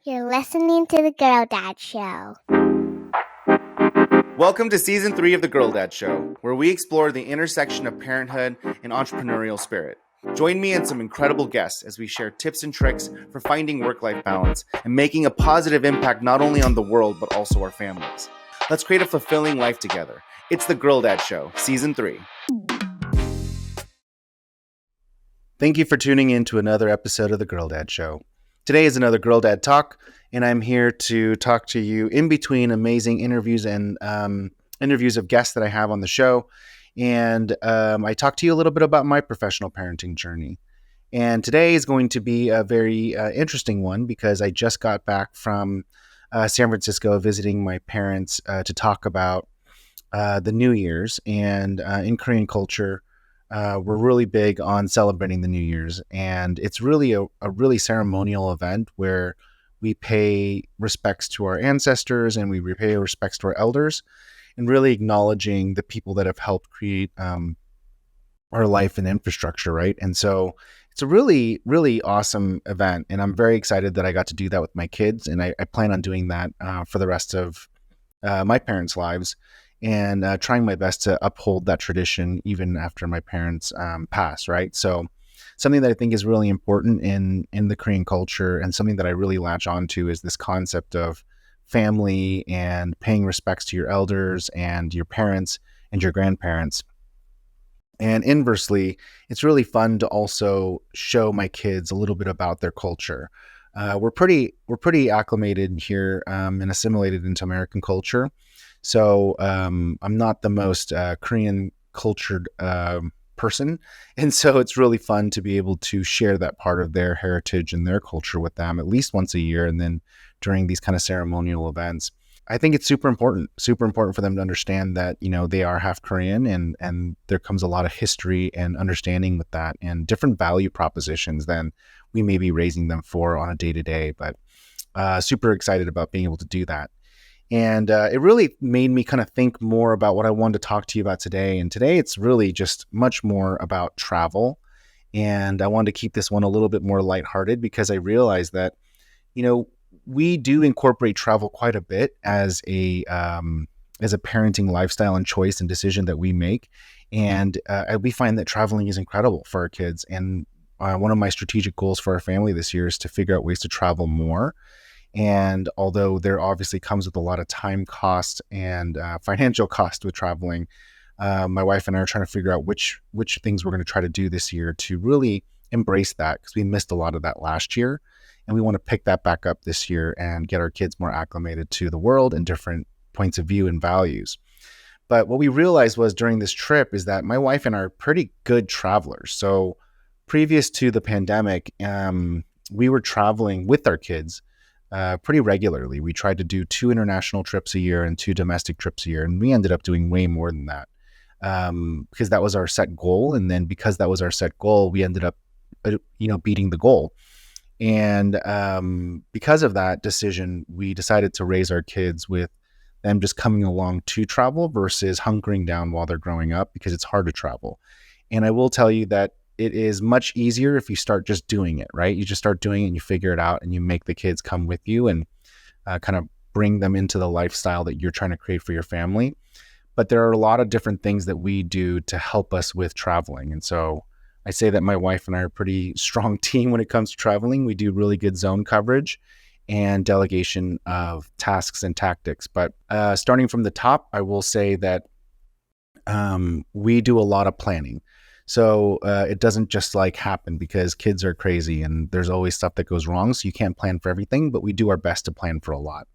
You're listening to the Girl Dad Show. Welcome to Season 3 of The Girl Dad Show, where we explore the intersection of parenthood and entrepreneurial spirit. Join me and some incredible guests as we share tips and tricks for finding work-life balance and making a positive impact not only on the world, but also our families. Let's create a fulfilling life together. It's The Girl Dad Show, Season 3. Thank you for tuning in to another episode of The Girl Dad Show. Today is another Girl Dad Talk, and I'm here to talk to you in between amazing interviews and interviews of guests that I have on the show. And I talk to you a little bit about my professional parenting journey. And today is going to be a very interesting one because I just got back from San Francisco visiting my parents to talk about the New Year's. And in Korean culture, we're really big on celebrating the New Year's, and it's really a really ceremonial event where we pay respects to our ancestors and we repay respects to our elders, and really acknowledging the people that have helped create our life and infrastructure, right? And so it's a really, really awesome event, and I'm very excited that I got to do that with my kids, and I plan on doing that for the rest of my parents' lives, and trying my best to uphold that tradition even after my parents pass, right? So something that I think is really important in the Korean culture, and something that I really latch onto, is this concept of family and paying respects to your elders and your parents and your grandparents. And inversely, it's really fun to also show my kids a little bit about their culture. We're pretty acclimated here and assimilated into American culture. So I'm not the most Korean cultured person. And so it's really fun to be able to share that part of their heritage and their culture with them at least once a year. And then during these kind of ceremonial events, I think it's super important for them to understand that, you know, they are half Korean, and there comes a lot of history and understanding with that, and different value propositions than we may be raising them for on a day-to-day. But super excited about being able to do that. And it really made me kind of think more about what I wanted to talk to you about today. And today it's really just much more about travel. And I wanted to keep this one a little bit more lighthearted because I realized that, you know, we do incorporate travel quite a bit as a parenting lifestyle and choice and decision that we make. And we find that traveling is incredible for our kids. And one of my strategic goals for our family this year is to figure out ways to travel more. And although there obviously comes with a lot of time cost and financial cost with traveling, my wife and I are trying to figure out which things we're going to try to do this year to really embrace that, because we missed a lot of that last year. And we want to pick that back up this year and get our kids more acclimated to the world and different points of view and values. But what we realized was during this trip is that my wife and I are pretty good travelers. So previous to the pandemic, we were traveling with our kids pretty regularly. We tried to do 2 international trips a year and 2 domestic trips a year. And we ended up doing way more than that because that was our set goal. And then because that was our set goal, we ended up, beating the goal. And because of that decision, we decided to raise our kids with them just coming along to travel versus hunkering down while they're growing up, because it's hard to travel. And I will tell you that it is much easier if you start just doing it, right? You just start doing it and you figure it out, and you make the kids come with you and kind of bring them into the lifestyle that you're trying to create for your family. But there are a lot of different things that we do to help us with traveling. And so I say that my wife and I are a pretty strong team when it comes to traveling. We do really good zone coverage and delegation of tasks and tactics. But starting from the top, I will say that we do a lot of planning. So it doesn't just like happen, because kids are crazy and there's always stuff that goes wrong. So you can't plan for everything, but we do our best to plan for a lot.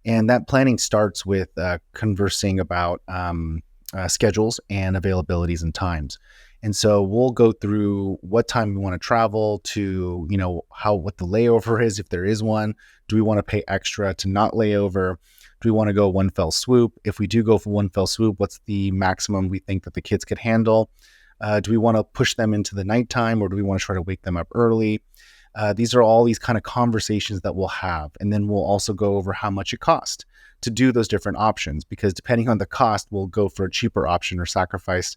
And that planning starts with conversing about schedules and availabilities and times. And so we'll go through what time we want to travel to, what the layover is, if there is one. Do we want to pay extra to not layover? Do we want to go one fell swoop? If we do go for one fell swoop, what's the maximum we think that the kids could handle? Do we want to push them into the nighttime, or do we want to try to wake them up early? These are all these kind of conversations that we'll have. And then we'll also go over how much it costs to do those different options, because depending on the cost, we'll go for a cheaper option or sacrifice,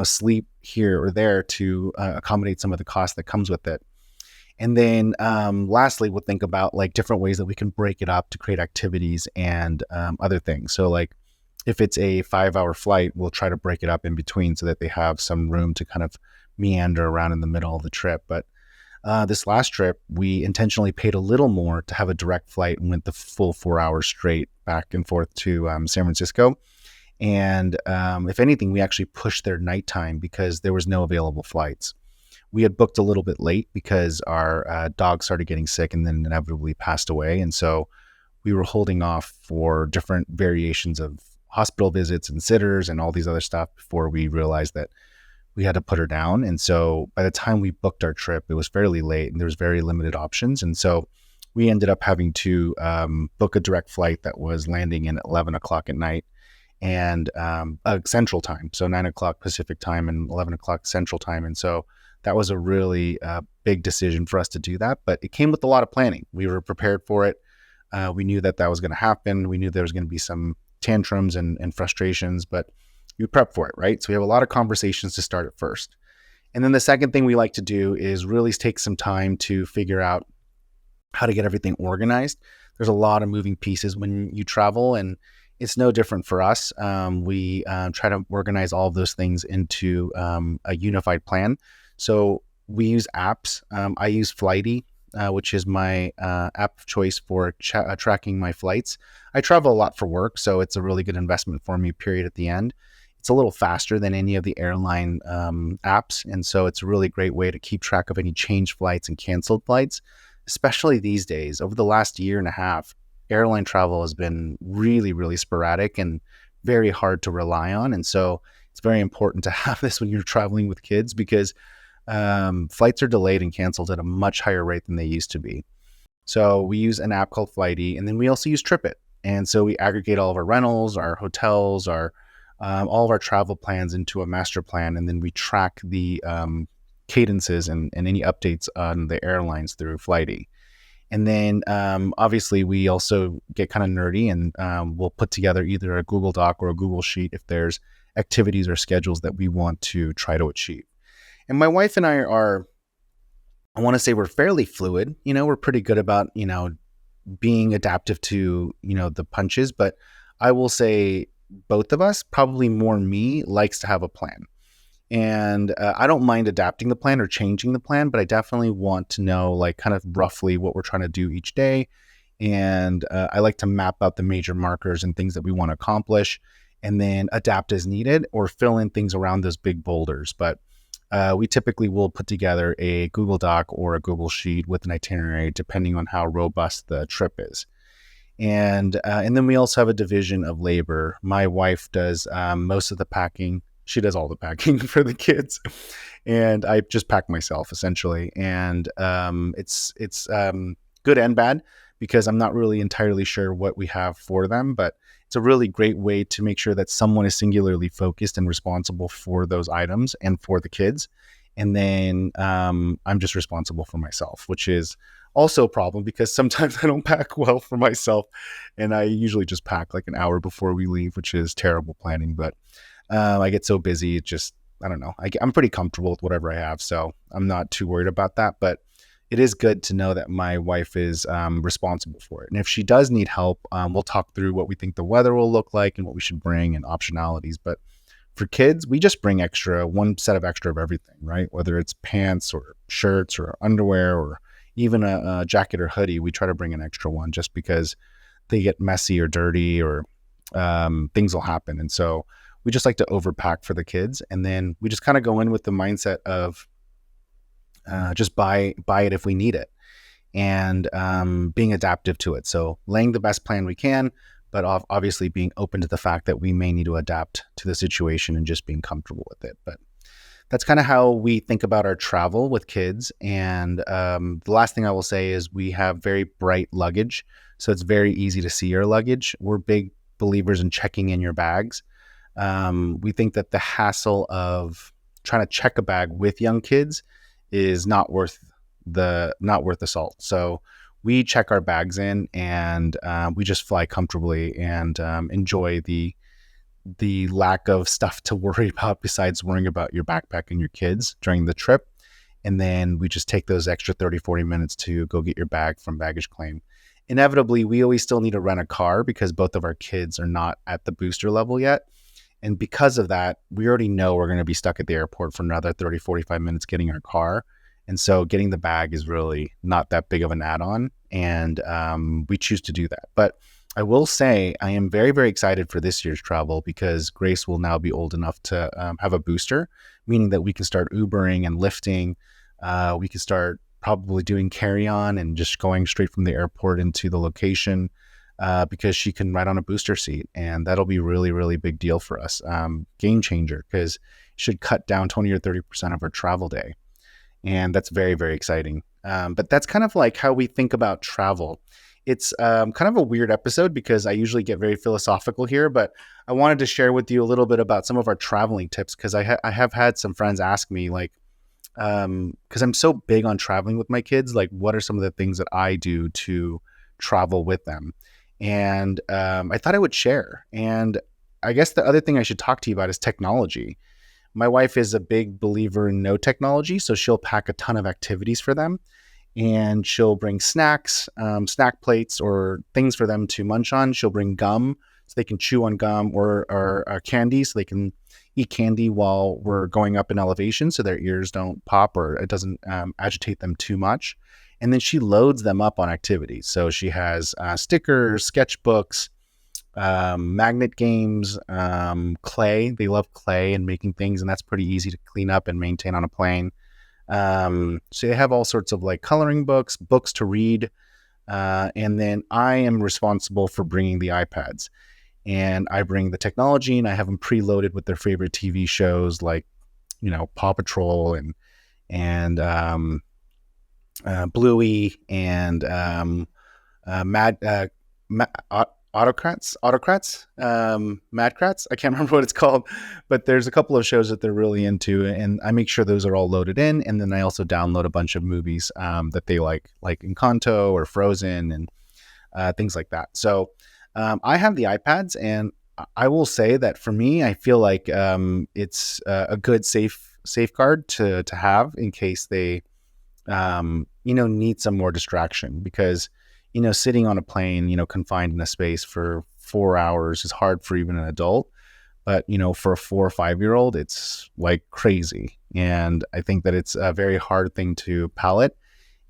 sleep here or there to accommodate some of the cost that comes with it. And then lastly, we'll think about like different ways that we can break it up to create activities and other things. So like if it's a 5-hour flight, we'll try to break it up in between so that they have some room to kind of meander around in the middle of the trip. But this last trip, we intentionally paid a little more to have a direct flight and went the full 4 hours straight back and forth to San Francisco. And if anything, we actually pushed their nighttime because there was no available flights. We had booked a little bit late because our dog started getting sick and then inevitably passed away. And so we were holding off for different variations of hospital visits and sitters and all these other stuff before we realized that we had to put her down. And so by the time we booked our trip, it was fairly late and there was very limited options. And so we ended up having to book a direct flight that was landing in at 11 o'clock at night and Central Time. So 9 o'clock Pacific Time and 11 o'clock Central Time. And so that was a really big decision for us to do that. But it came with a lot of planning. We were prepared for it. We knew that was going to happen. We knew there was going to be some tantrums and frustrations, but you prep for it, right? So we have a lot of conversations to start at first. And then the second thing we like to do is really take some time to figure out how to get everything organized. There's a lot of moving pieces when you travel, and it's no different for us. We try to organize all of those things into a unified plan. So we use apps. I use Flighty, which is my app of choice for tracking my flights. I travel a lot for work, so it's a really good investment for me, period, at the end. It's a little faster than any of the airline apps, and so it's a really great way to keep track of any changed flights and canceled flights, especially these days. Over the last year and a half, airline travel has been really, really sporadic and very hard to rely on, and so it's very important to have this when you're traveling with kids because flights are delayed and canceled at a much higher rate than they used to be. So we use an app called Flighty, and then we also use TripIt. And so we aggregate all of our rentals, our hotels, our all of our travel plans into a master plan, and then we track the cadences and any updates on the airlines through Flighty. And then obviously we also get kind of nerdy and we'll put together either a Google Doc or a Google Sheet if there's activities or schedules that we want to try to achieve. And my wife and I I want to say we're fairly fluid. We're pretty good about, being adaptive to, the punches. But I will say both of us, probably more me, likes to have a plan. And I don't mind adapting the plan or changing the plan, but I definitely want to know like kind of roughly what we're trying to do each day. And I like to map out the major markers and things that we want to accomplish and then adapt as needed or fill in things around those big boulders. But we typically will put together a Google Doc or a Google Sheet with an itinerary, depending on how robust the trip is. And then we also have a division of labor. My wife does most of the packing. She does all the packing for the kids, and I just pack myself essentially. And it's good and bad because I'm not really entirely sure what we have for them, but it's a really great way to make sure that someone is singularly focused and responsible for those items and for the kids. And then I'm just responsible for myself, which is also a problem because sometimes I don't pack well for myself. And I usually just pack like an hour before we leave, which is terrible planning. But I get so busy, it just, I don't know. I'm pretty comfortable with whatever I have. So I'm not too worried about that. But it is good to know that my wife is responsible for it. And if she does need help, we'll talk through what we think the weather will look like and what we should bring and optionalities. But for kids, we just bring one set of extra of everything, right? Whether it's pants or shirts or underwear or even a jacket or hoodie, we try to bring an extra one just because they get messy or dirty or things will happen. And so we just like to overpack for the kids. And then we just kind of go in with the mindset of just buy it if we need it and being adaptive to it. So laying the best plan we can, but obviously being open to the fact that we may need to adapt to the situation and just being comfortable with it. But that's kind of how we think about our travel with kids. And the last thing I will say is we have very bright luggage. So it's very easy to see your luggage. We're big believers in checking in your bags. We think that the hassle of trying to check a bag with young kids is not worth the salt. So we check our bags in and we just fly comfortably and enjoy the lack of stuff to worry about besides worrying about your backpack and your kids during the trip. And then we just take those extra 30, 40 minutes to go get your bag from baggage claim. Inevitably, we always still need to rent a car because both of our kids are not at the booster level yet. And because of that, we already know we're going to be stuck at the airport for another 30, 45 minutes getting our car. And so getting the bag is really not that big of an add-on. And we choose to do that. But I will say I am very, very excited for this year's travel because Grace will now be old enough to have a booster, meaning that we can start Ubering and lifting. We can start probably doing carry-on and just going straight from the airport into the location because she can ride on a booster seat. And that'll be really, really big deal for us. Game changer, because it should cut down 20 or 30% of our travel day. And that's very, very exciting. But that's kind of like how we think about travel. It's kind of a weird episode because I usually get very philosophical here, but I wanted to share with you a little bit about some of our traveling tips because I have had some friends ask me, like, because I'm so big on traveling with my kids, like, what are some of the things that I do to travel with them? And I thought I would share. And I guess the other thing I should talk to you about is technology. My wife is a big believer in no technology, so she'll pack a ton of activities for them, and she'll bring snacks, snack plates, or things for them to munch on. She'll bring gum so they can chew on gum, or candy so they can eat candy while we're going up in elevation so their ears don't pop or it doesn't agitate them too much. And then she loads them up on activities. So she has stickers, sketchbooks, magnet games, clay. They love clay and making things, and that's pretty easy to clean up and maintain on a plane. So they have all sorts of like coloring books, books to read, and then I am responsible for bringing the iPads, and I bring the technology, and I have them preloaded with their favorite TV shows like, Paw Patrol and Bluey and Autocrats, Madcrats. I can't remember what it's called, but there's a couple of shows that they're really into, and I make sure those are all loaded in. And then I also download a bunch of movies that they like Encanto or Frozen and things like that. So I have the iPads, and I will say that for me, I feel like it's a good safeguard to have in case they need some more distraction, because sitting on a plane, confined in a space for 4 hours is hard for even an adult. But, for a 4 or 5-year-old, it's like crazy. And I think that it's a very hard thing to palate.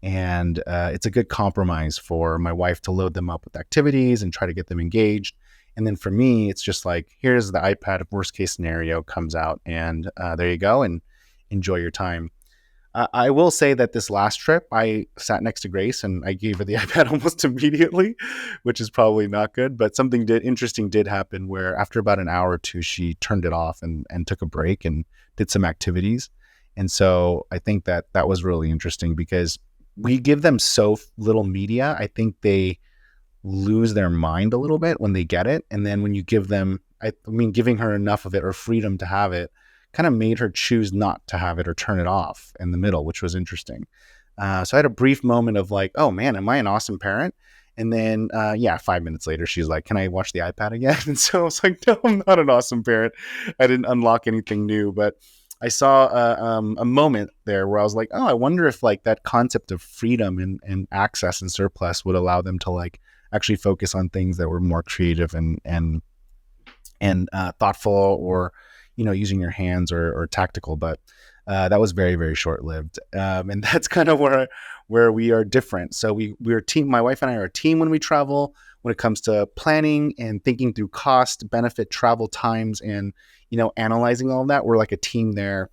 And it's a good compromise for my wife to load them up with activities and try to get them engaged. And then for me, it's just like, here's the iPad, if worst case scenario comes out, and there you go, and enjoy your time. I will say that this last trip, I sat next to Grace and I gave her the iPad almost immediately, which is probably not good. But something interesting did happen where after about an hour or two, she turned it off and took a break and did some activities. And so I think that was really interesting because we give them so little media. I think they lose their mind a little bit when they get it. And then when you give them, giving her enough of it or freedom to have it, kind of made her choose not to have it or turn it off in the middle, which was interesting. So I had a brief moment of like, oh man, am I an awesome parent? And then, 5 minutes later, she's like, can I watch the iPad again? And so I was like, no, I'm not an awesome parent. I didn't unlock anything new, but I saw a moment there where I was like, oh, I wonder if like that concept of freedom and access and surplus would allow them to like actually focus on things that were more creative and thoughtful, or using your hands or tactical. But that was very, very short-lived. And that's kind of where we are different. So we're a team. My wife and I are a team when we travel, when it comes to planning and thinking through cost, benefit, travel times, and, analyzing all of that. We're like a team there.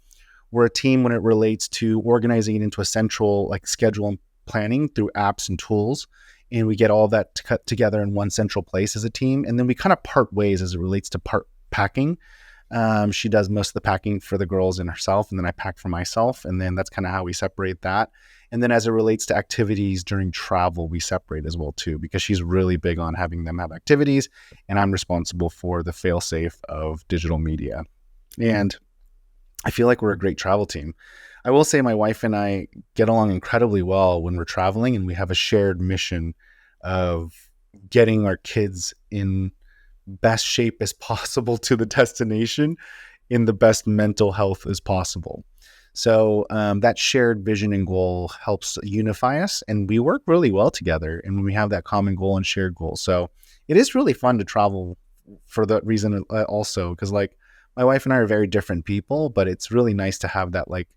We're a team when it relates to organizing it into a central like schedule and planning through apps and tools. And we get all that together in one central place as a team. And then we kind of part ways as it relates to packing. She does most of the packing for the girls and herself, and then I pack for myself. And then that's kind of how we separate that. And then as it relates to activities during travel, we separate as well too, because she's really big on having them have activities, and I'm responsible for the fail-safe of digital media. And I feel like we're a great travel team. I will say my wife and I get along incredibly well when we're traveling, and we have a shared mission of getting our kids in best shape as possible to the destination in the best mental health as possible. So that shared vision and goal helps unify us, and we work really well together. And when we have that common goal and shared goal, so it is really fun to travel for that reason also, because like my wife and I are very different people, but it's really nice to have that like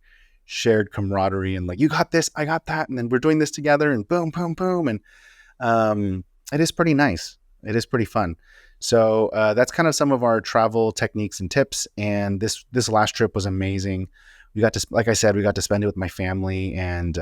shared camaraderie and like you got this, I got that, and then we're doing this together, and boom, boom, boom, and it is pretty nice. It is pretty fun. So that's kind of some of our travel techniques and tips. And this last trip was amazing. We got to, like I said, we got to spend it with my family and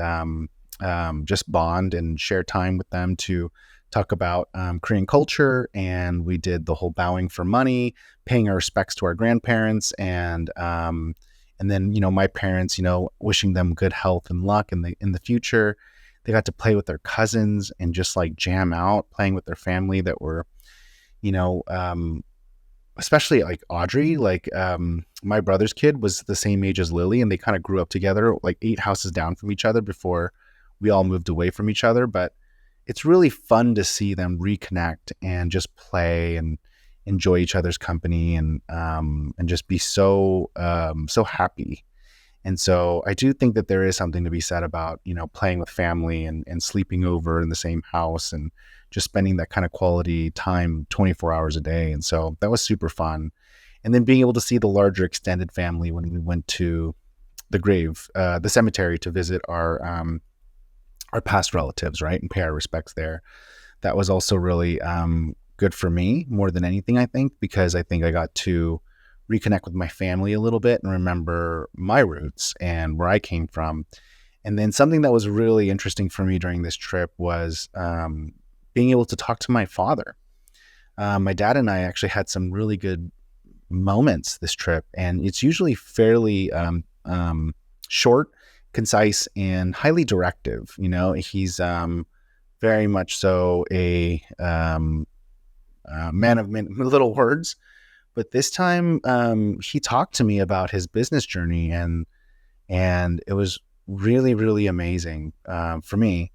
just bond and share time with them to talk about Korean culture. And we did the whole bowing for money, paying our respects to our grandparents, and then my parents, wishing them good health and luck in the future. They got to play with their cousins and just like jam out, playing with their family that were, you know, um, especially like Audrey, like my brother's kid was the same age as Lily, and they kind of grew up together, like 8 houses down from each other before we all moved away from each other. But it's really fun to see them reconnect and just play and enjoy each other's company and just be so happy. And so I do think that there is something to be said about, playing with family and sleeping over in the same house and just spending that kind of quality time 24 hours a day. And so that was super fun. And then being able to see the larger extended family when we went to the cemetery to visit our past relatives, right? And pay our respects there. That was also really good for me more than anything, I think, because I think I got to reconnect with my family a little bit and remember my roots and where I came from. And then something that was really interesting for me during this trip was being able to talk to my father. My dad and I actually had some really good moments this trip, and it's usually fairly short, concise, and highly directive. He's very much so a man of little words. But this time, he talked to me about his business journey, and it was really, really amazing for me.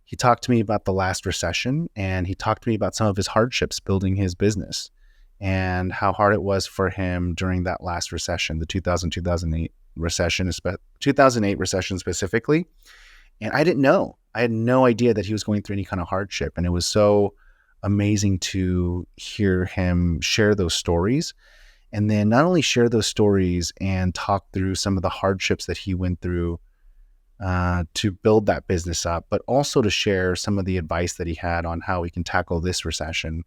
He talked to me about the last recession, and he talked to me about some of his hardships building his business and how hard it was for him during that last recession, the 2008 recession, 2008 recession specifically. And I didn't know. I had no idea that he was going through any kind of hardship, and it was so amazing to hear him share those stories, and then not only share those stories and talk through some of the hardships that he went through to build that business up, but also to share some of the advice that he had on how we can tackle this recession.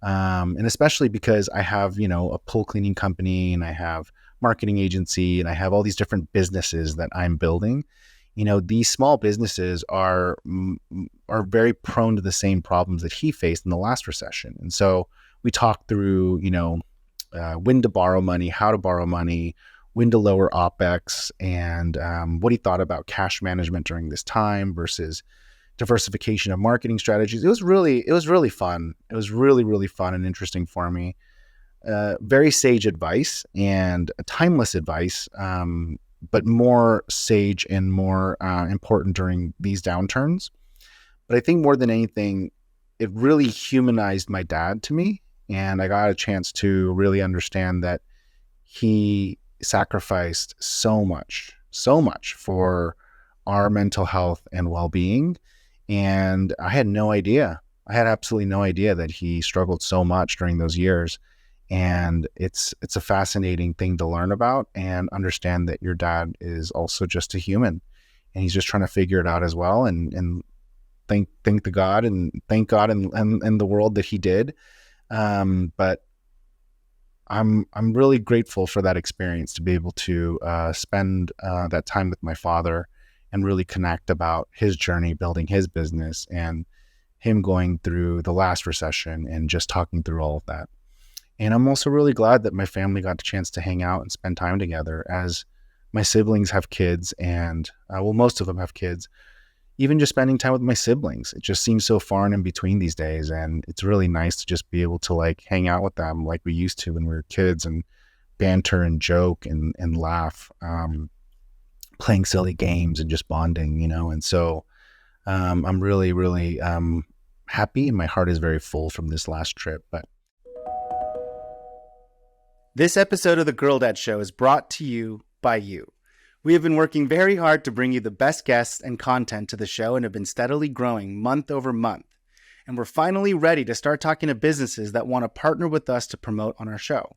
And especially because I have, a pool cleaning company, and I have marketing agency, and I have all these different businesses that I'm building. These small businesses are very prone to the same problems that he faced in the last recession. And so we talked through, when to borrow money, how to borrow money, when to lower OpEx, and what he thought about cash management during this time versus diversification of marketing strategies. It was really fun. It was really, really fun and interesting for me. Very sage advice and timeless advice, but more sage and more important during these downturns. But I think more than anything, it really humanized my dad to me. And I got a chance to really understand that he sacrificed so much for our mental health and well-being. And I had no idea. I had absolutely no idea that he struggled so much during those years. And it's a fascinating thing to learn about and understand that your dad is also just a human, and he's just trying to figure it out as well. And thank the God and thank God and the world that he did. But I'm really grateful for that experience to be able to spend that time with my father and really connect about his journey building his business and him going through the last recession and just talking through all of that. And I'm also really glad that my family got the chance to hang out and spend time together, as my siblings have kids, and most of them have kids. Even just spending time with my siblings, it just seems so far and in between these days. And it's really nice to just be able to like hang out with them like we used to when we were kids, and banter and joke and laugh, playing silly games and just bonding, And so I'm really, really happy, and my heart is very full from this last trip. But this episode of The Girl Dad Show is brought to you by you. We have been working very hard to bring you the best guests and content to the show and have been steadily growing month over month. And we're finally ready to start talking to businesses that want to partner with us to promote on our show.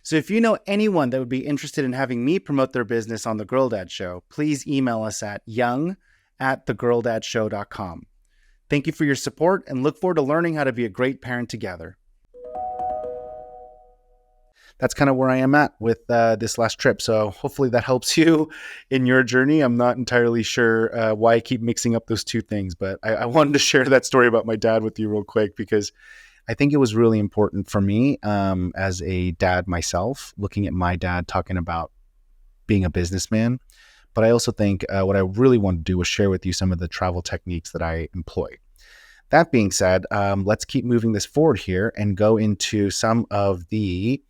So if you know anyone that would be interested in having me promote their business on The Girl Dad Show, please email us at young@thegirldadshow.com. Thank you for your support and look forward to learning how to be a great parent together. That's kind of where I am at with this last trip. So hopefully that helps you in your journey. I'm not entirely sure why I keep mixing up those two things, but I wanted to share that story about my dad with you real quick because I think it was really important for me as a dad myself, looking at my dad talking about being a businessman. But I also think what I really want to do was share with you some of the travel techniques that I employ. That being said, let's keep moving this forward here and go into some of the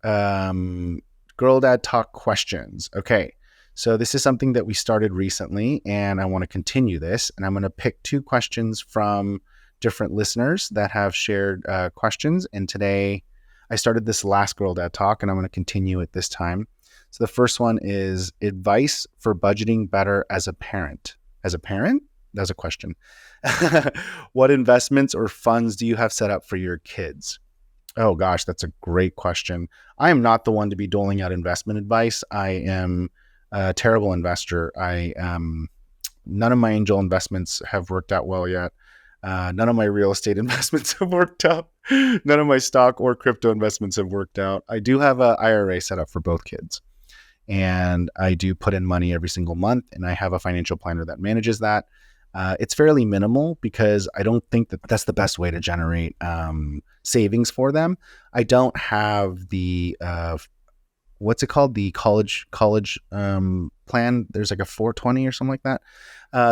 Girl Dad Talk questions. Okay, so this is something that we started recently, and I want to continue this. And I'm going to pick two questions from different listeners that have shared questions. And today, I started this last Girl Dad Talk, and I'm going to continue it this time. So the first one is advice for budgeting better as a parent. As a parent? That's a question. What investments or funds do you have set up for your kids? Oh gosh, that's a great question. I am not the one to be doling out investment advice. I am a terrible investor. None of my angel investments have worked out well yet. None of my real estate investments have worked out. None of my stock or crypto investments have worked out. I do have an IRA set up for both kids. And I do put in money every single month, and I have a financial planner that manages that. It's fairly minimal because I don't think that that's the best way to generate savings for them. I don't have the what's it called? The college plan. There's like a 420 or something like that.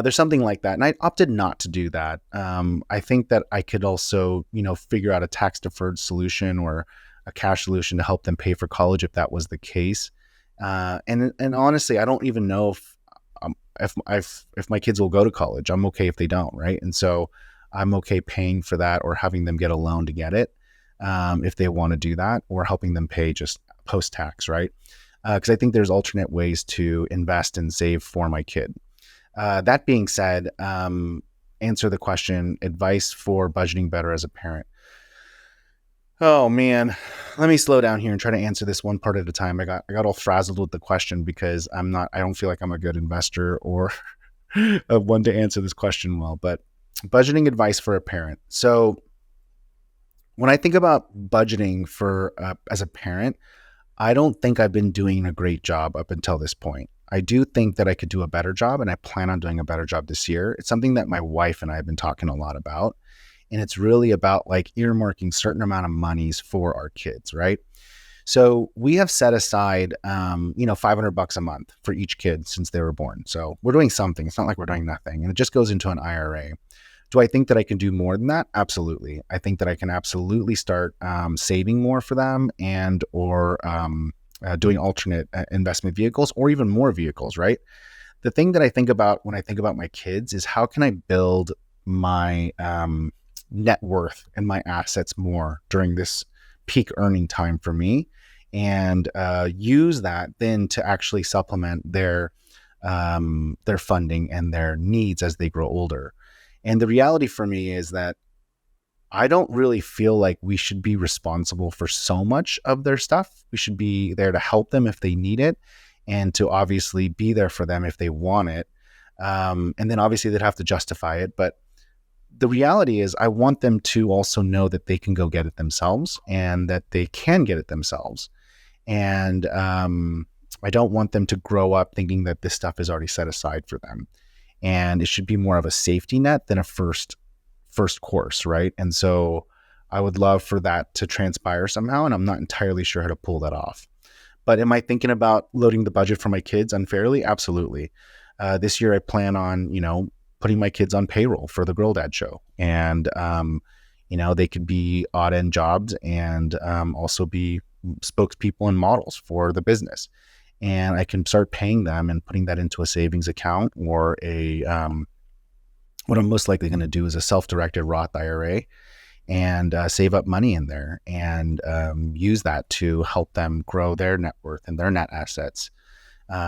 There's something like that, and I opted not to do that. I think that I could also, figure out a tax deferred solution or a cash solution to help them pay for college if that was the case. And honestly, I don't even know if my kids will go to college. I'm okay if they don't, right? And so I'm okay paying for that or having them get a loan to get it if they want to do that, or helping them pay just post-tax, right? Because I think there's alternate ways to invest and save for my kid. That being said, answer the question, advice for budgeting better as a parent. Oh man, let me slow down here and try to answer this one part at a time. I got all frazzled with the question because I don't feel like I'm a good investor or one to answer this question well, but budgeting advice for a parent. So when I think about budgeting for as a parent, I don't think I've been doing a great job up until this point. I do think that I could do a better job, and I plan on doing a better job this year. It's something that my wife and I have been talking a lot about. And it's really about like earmarking certain amount of monies for our kids, right? So we have set aside, $500 a month for each kid since they were born. So we're doing something. It's not like we're doing nothing. And it just goes into an IRA. Do I think that I can do more than that? Absolutely. I think that I can absolutely start saving more for them and or doing alternate investment vehicles or even more vehicles, right? The thing that I think about when I think about my kids is how can I build my net worth and my assets more during this peak earning time for me, and use that then to actually supplement their funding and their needs as they grow older. And the reality for me is that I don't really feel like we should be responsible for so much of their stuff. We should be there to help them if they need it and to obviously be there for them if they want it. And then obviously they'd have to justify it, but the reality is I want them to also know that they can go get it themselves and that they can get it themselves. And I don't want them to grow up thinking that this stuff is already set aside for them. And it should be more of a safety net than a first course, right? And so I would love for that to transpire somehow, and I'm not entirely sure how to pull that off. But am I thinking about loading the budget for my kids unfairly? Absolutely. This year I plan on, putting my kids on payroll for the Girl Dad Show. And, they could be odd end jobs and also be spokespeople and models for the business. And I can start paying them and putting that into a savings account or what I'm most likely going to do is a self-directed Roth IRA and save up money in there and use that to help them grow their net worth and their net assets.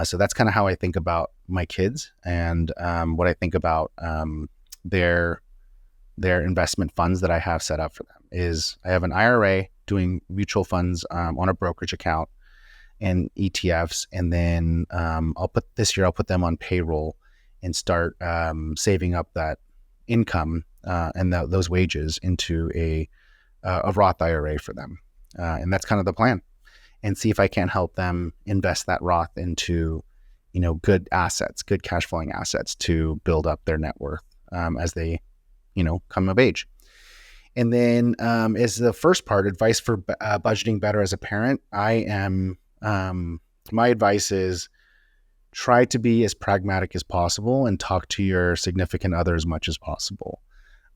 So that's kind of how I think about my kids and what I think about their investment funds that I have set up for them. Is I have an IRA doing mutual funds on a brokerage account and ETFs, and then I'll put them on payroll and start saving up that income and those wages into a Roth IRA for them, and that's kind of the plan. And see if I can't help them invest that Roth into, good assets, good cash flowing assets to build up their net worth as they, come of age. And then as the first part, advice for budgeting better as a parent, my advice is try to be as pragmatic as possible and talk to your significant other as much as possible.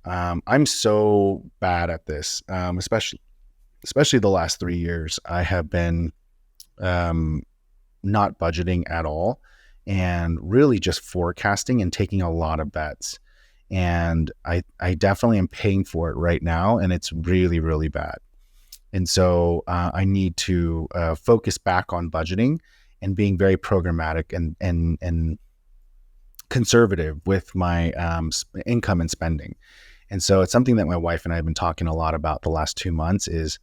I'm so bad at this, especially the last 3 years. I have been not budgeting at all and really just forecasting and taking a lot of bets. And I definitely am paying for it right now, and it's really, really bad. And so I need to focus back on budgeting and being very programmatic and conservative with my income and spending. And so it's something that my wife and I have been talking a lot about the last 2 months is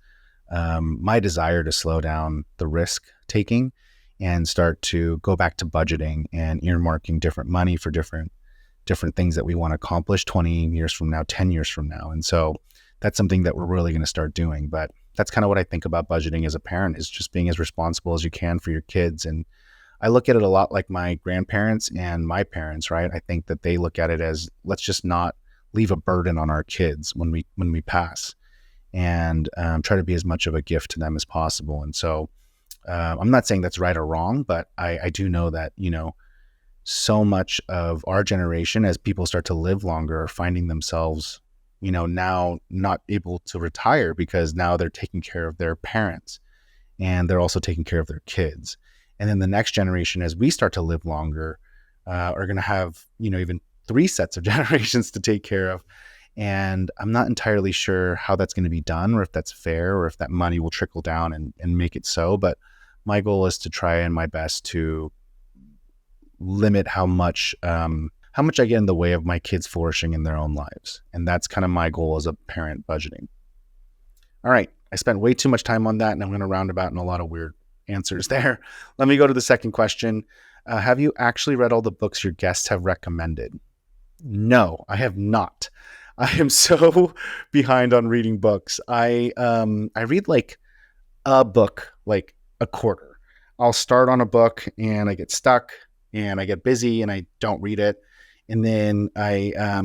my desire to slow down the risk taking and start to go back to budgeting and earmarking different money for different things that we want to accomplish 20 years from now, 10 years from now. And so that's something that we're really going to start doing. But that's kind of what I think about budgeting as a parent, is just being as responsible as you can for your kids. And I look at it a lot like my grandparents and my parents, right? I think that they look at it as, let's just not leave a burden on our kids when we pass, and try to be as much of a gift to them as possible. And so I'm not saying that's right or wrong, but I do know that, so much of our generation, as people start to live longer, are finding themselves, now not able to retire because now they're taking care of their parents and they're also taking care of their kids. And then the next generation, as we start to live longer, are going to have, even 3 sets of generations to take care of. And I'm not entirely sure how that's going to be done, or if that's fair, or if that money will trickle down and make it so. But my goal is to try and my best to limit how much I get in the way of my kids flourishing in their own lives. And that's kind of my goal as a parent, budgeting. All right. I spent way too much time on that, and I'm going to roundabout in a lot of weird answers there. Let me go to the second question. Have you actually read all the books your guests have recommended? No, I have not. I am so behind on reading books. I read like a book, like a quarter. I'll start on a book and I get stuck and I get busy and I don't read it. And then I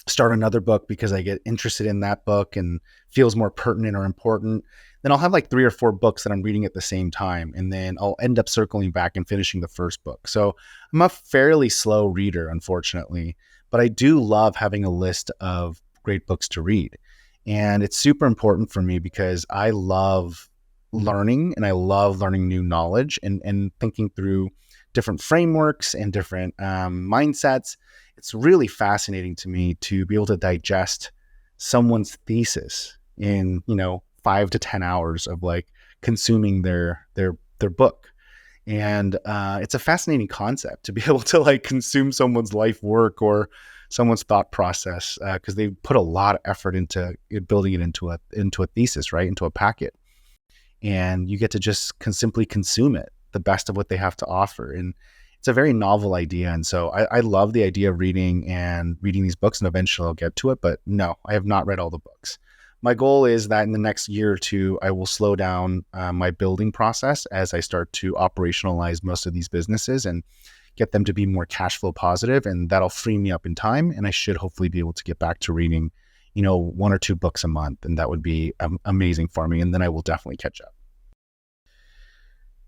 start another book because I get interested in that book and feels more pertinent or important. Then I'll have like 3 or 4 books that I'm reading at the same time. And then I'll end up circling back and finishing the first book. So I'm a fairly slow reader, unfortunately, but I do love having a list of great books to read. And it's super important for me because I love learning, and I love learning new knowledge and thinking through different frameworks and different mindsets. It's really fascinating to me to be able to digest someone's thesis in, 5 to 10 hours of like consuming their book. And it's a fascinating concept to be able to like consume someone's life work or someone's thought process, because they put a lot of effort into building it into a thesis, right? Into a packet. And you get to just simply consume it, the best of what they have to offer. And it's a very novel idea. And so I love the idea of reading these books, and eventually I'll get to it. But no, I have not read all the books. My goal is that in the next year or two, I will slow down my building process as I start to operationalize most of these businesses and get them to be more cash flow positive. And that'll free me up in time. And I should hopefully be able to get back to reading, 1 or 2 books a month. And that would be amazing for me. And then I will definitely catch up.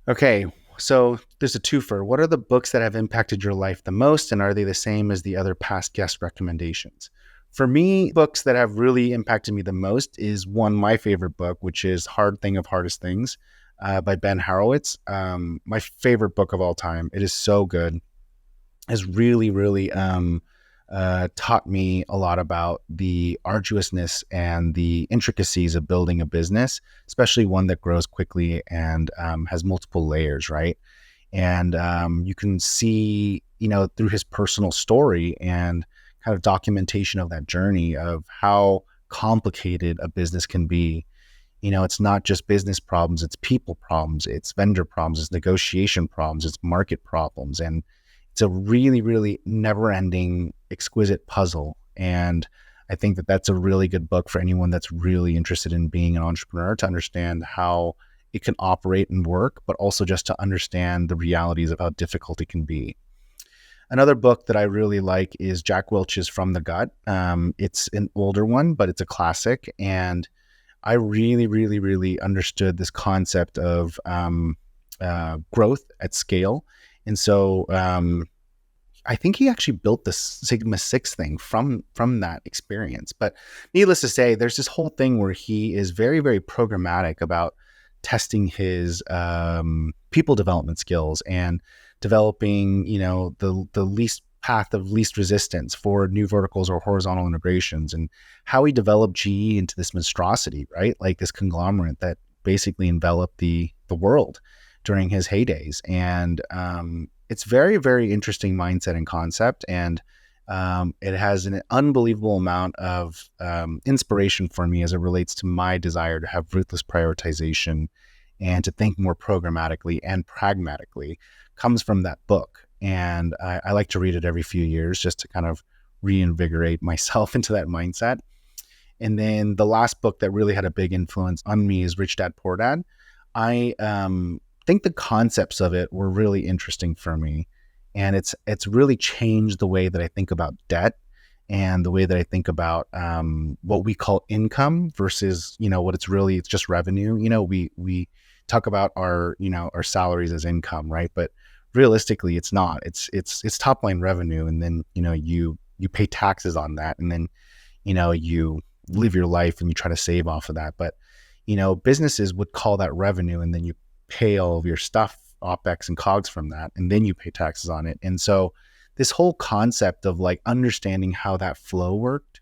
Okay, so there's a twofer. What are the books that have impacted your life the most, and are they the same as the other past guest recommendations? For me, books that have really impacted me the most is my favorite book, which is Hard Thing of Hardest Things by Ben Horowitz. My favorite book of all time. It is so good. It has really, really taught me a lot about the arduousness and the intricacies of building a business, especially one that grows quickly and has multiple layers, right? And you can see, through his personal story and kind of documentation of that journey of how complicated a business can be. It's not just business problems, it's people problems, it's vendor problems, it's negotiation problems, it's market problems. And it's a really, really never ending, exquisite puzzle. And I think that that's a really good book for anyone that's really interested in being an entrepreneur, to understand how it can operate and work, but also just to understand the realities of how difficult it can be. Another book that I really like is Jack Welch's From the Gut. It's an older one, but it's a classic. And I really, really, really understood this concept of growth at scale. And so I think he actually built the Sigma 6 thing from that experience. But needless to say, there's this whole thing where he is very, very programmatic about testing his people development skills and developing, the least path of least resistance for new verticals or horizontal integrations, and how he developed GE into this monstrosity, right? Like this conglomerate that basically enveloped the world during his heydays. And it's very, very interesting mindset and concept. And it has an unbelievable amount of inspiration for me as it relates to my desire to have ruthless prioritization and to think more programmatically and pragmatically, comes from that book. And I like to read it every few years just to kind of reinvigorate myself into that mindset. And then the last book that really had a big influence on me is Rich Dad Poor Dad. I think the concepts of it were really interesting for me. And it's really changed the way that I think about debt and the way that I think about what we call income versus, what it's just revenue. We talk about our salaries as income, right? But realistically, it's not. It's top line revenue, and then you pay taxes on that, and then you live your life and you try to save off of that. But businesses would call that revenue, and then you pay all of your stuff, OpEx and COGS from that, and then you pay taxes on it. And so this whole concept of like understanding how that flow worked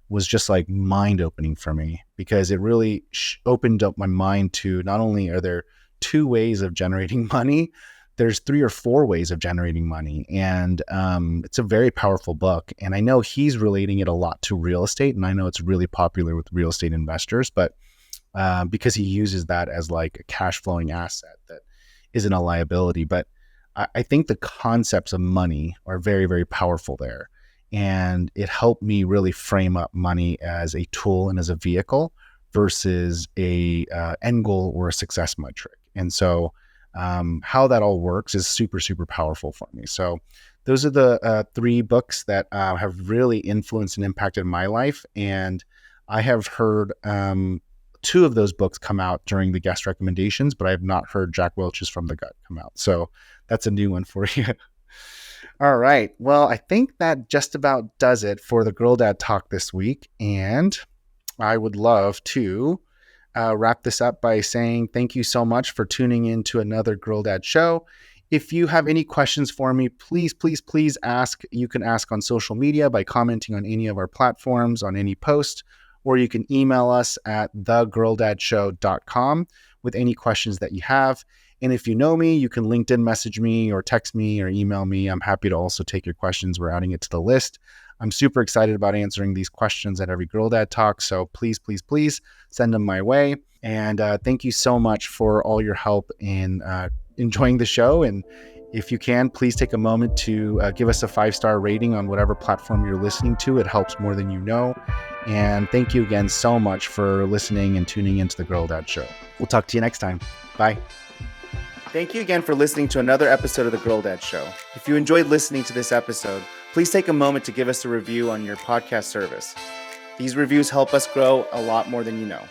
was just like mind opening for me, because it really opened up my mind to not only are there 2 ways of generating money, there's 3 or 4 ways of generating money. And it's a very powerful book. And I know he's relating it a lot to real estate. And I know it's really popular with real estate investors, but because he uses that as like a cash flowing asset that isn't a liability. But I think the concepts of money are very, very powerful there. And it helped me really frame up money as a tool and as a vehicle versus a end goal or a success metric. And so how that all works is super, super powerful for me. So those are the 3 books that have really influenced and impacted my life. And I have heard 2 of those books come out during the guest recommendations, but I have not heard Jack Welch's From the Gut come out. So that's a new one for you. All right. Well, I think that just about does it for the Girl Dad Talk this week. And I would love to wrap this up by saying thank you so much for tuning in to another Girl Dad show. If you have any questions for me, please, please, please ask. You can ask on social media by commenting on any of our platforms, on any post, or you can email us at thegirldadshow.com with any questions that you have. And if you know me, you can LinkedIn message me or text me or email me. I'm happy to also take your questions. We're adding it to the list. I'm super excited about answering these questions at every Girl Dad Talk. So please, please, please send them my way. And thank you so much for all your help in enjoying the show. And if you can, please take a moment to give us a 5-star rating on whatever platform you're listening to. It helps more than you know. And thank you again so much for listening and tuning into the Girl Dad Show. We'll talk to you next time. Bye. Thank you again for listening to another episode of the Girl Dad Show. If you enjoyed listening to this episode, please take a moment to give us a review on your podcast service. These reviews help us grow a lot more than you know.